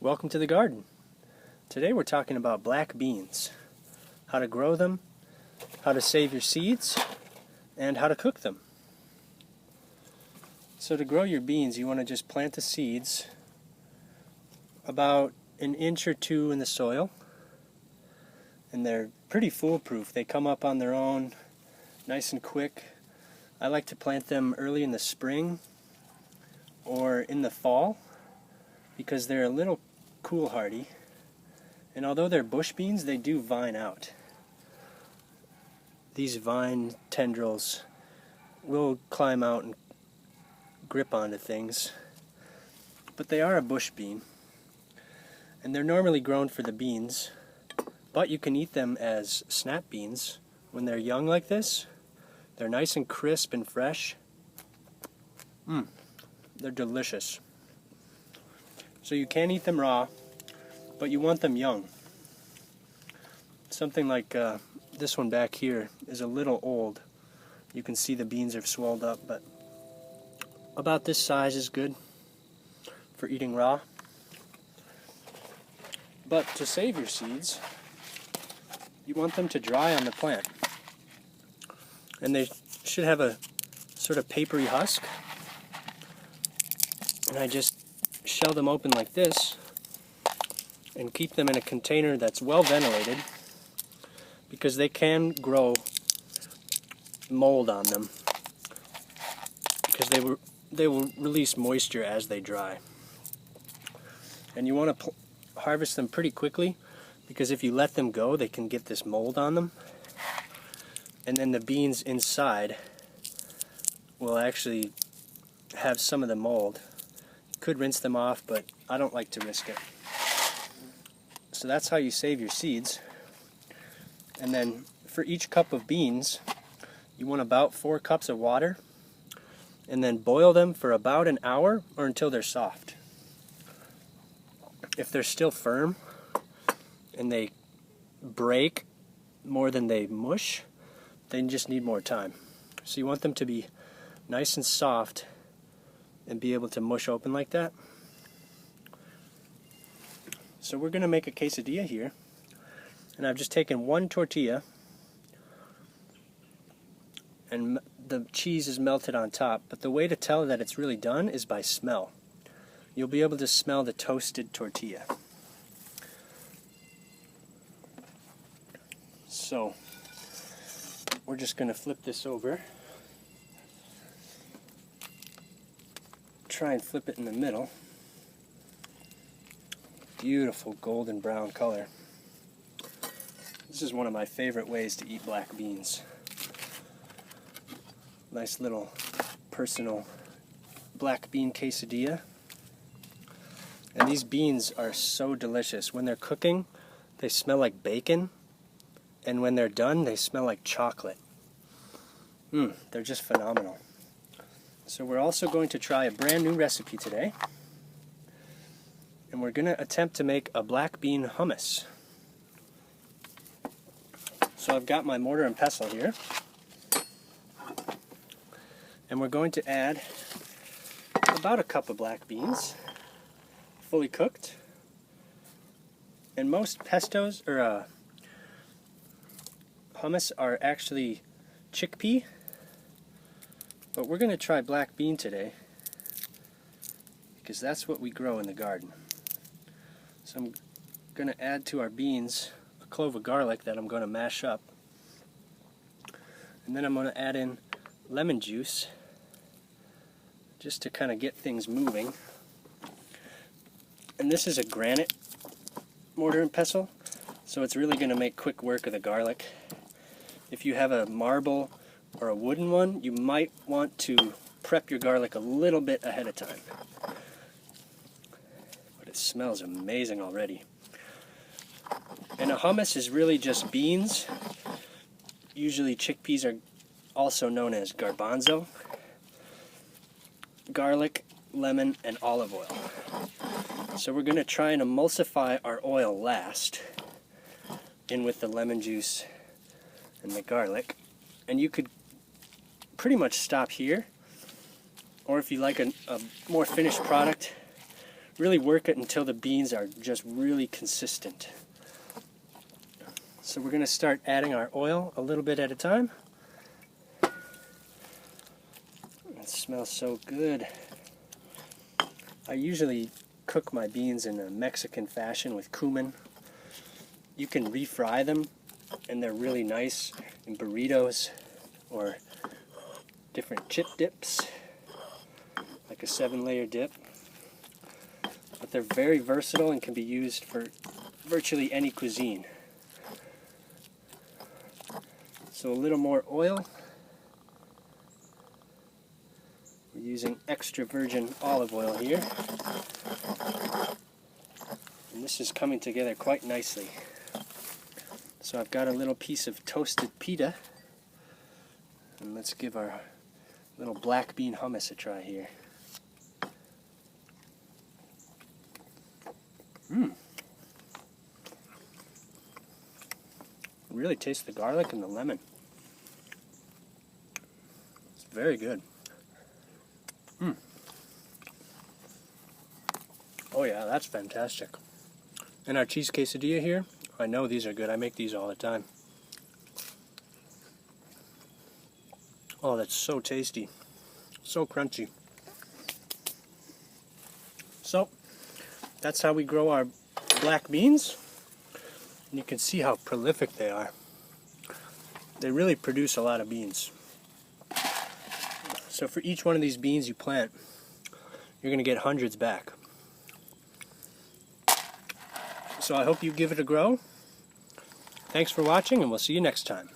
Welcome to the garden. Today we're talking about black beans, how to grow them, how to save your seeds, and how to cook them. So to grow your beans, you want to just plant the seeds about an inch or two in the soil, and they're pretty foolproof. They come up on their own, nice and quick. I like to plant them early in the spring or in the fall because they're a little cool hardy, and although they're bush beans, they do vine out. These vine tendrils will climb out and grip onto things, but they are a bush bean, and they're normally grown for the beans, but you can eat them as snap beans when they're young like this. They're nice and crisp and fresh. They're delicious. So you can eat them raw, but you want them young. Something like this one back here is a little old. You can see the beans have swelled up, but about this size is good for eating raw. But to save your seeds, you want them to dry on the plant. And they should have a sort of papery husk. And I just shell them open like this and keep them in a container that's well ventilated, because they can grow mold on them because they will release moisture as they dry. And you want to harvest them pretty quickly, because if you let them go, they can get this mold on them, and then the beans inside will actually have some of the mold. Could rinse them off, but I don't like to risk it. So that's how you save your seeds. And then for each cup of beans, you want about 4 cups of water, and then boil them for about an hour or until they're soft. If they're still firm and they break more than they mush, then you just need more time. So you want them to be nice and soft and be able to mush open like that. So we're going to make a quesadilla here, and I've just taken 1 tortilla, and the cheese is melted on top, but the way to tell that it's really done is by smell. You'll be able to smell the toasted tortilla. So we're just going to flip this over. Try and flip it in the middle. Beautiful golden brown color. This is one of my favorite ways to eat black beans. Nice little personal black bean quesadilla. And these beans are so delicious. When they're cooking, they smell like bacon, and when they're done, they smell like chocolate. They're just phenomenal. So we're also going to try a brand new recipe today, and we're going to attempt to make a black bean hummus. So I've got my mortar and pestle here, and we're going to add about a cup of black beans, fully cooked. And most pestos or hummus are actually chickpea, but we're going to try black bean today because that's what we grow in the garden. So I'm going to add to our beans a clove of garlic that I'm going to mash up, and then I'm going to add in lemon juice just to kind of get things moving. And this is a granite mortar and pestle, so it's really going to make quick work of the garlic. If you have a marble or a wooden one, you might want to prep your garlic a little bit ahead of time. But it smells amazing already. And a hummus is really just beans. Usually chickpeas are also known as garbanzo, garlic, lemon, and olive oil. So we're going to try and emulsify our oil last in with the lemon juice and the garlic. And you could pretty much stop here, or if you like a more finished product, really work it until the beans are just really consistent. So we're going to start adding our oil a little bit at a time. It smells so good. I usually cook my beans in a Mexican fashion with cumin. You can refry them and they're really nice in burritos or different chip dips, like a 7-layer dip. But they're very versatile and can be used for virtually any cuisine. So a little more oil. We're using extra virgin olive oil here. And this is coming together quite nicely. So I've got a little piece of toasted pita. And let's give our little black bean hummus a try here. Really taste the garlic and the lemon. It's very good. Oh yeah, that's fantastic. And our cheese quesadilla here, I know these are good. I make these all the time. Oh, that's so tasty. So crunchy. So, that's how we grow our black beans. And you can see how prolific they are. They really produce a lot of beans. So for each one of these beans you plant, you're going to get hundreds back. So I hope you give it a go. Thanks for watching, and we'll see you next time.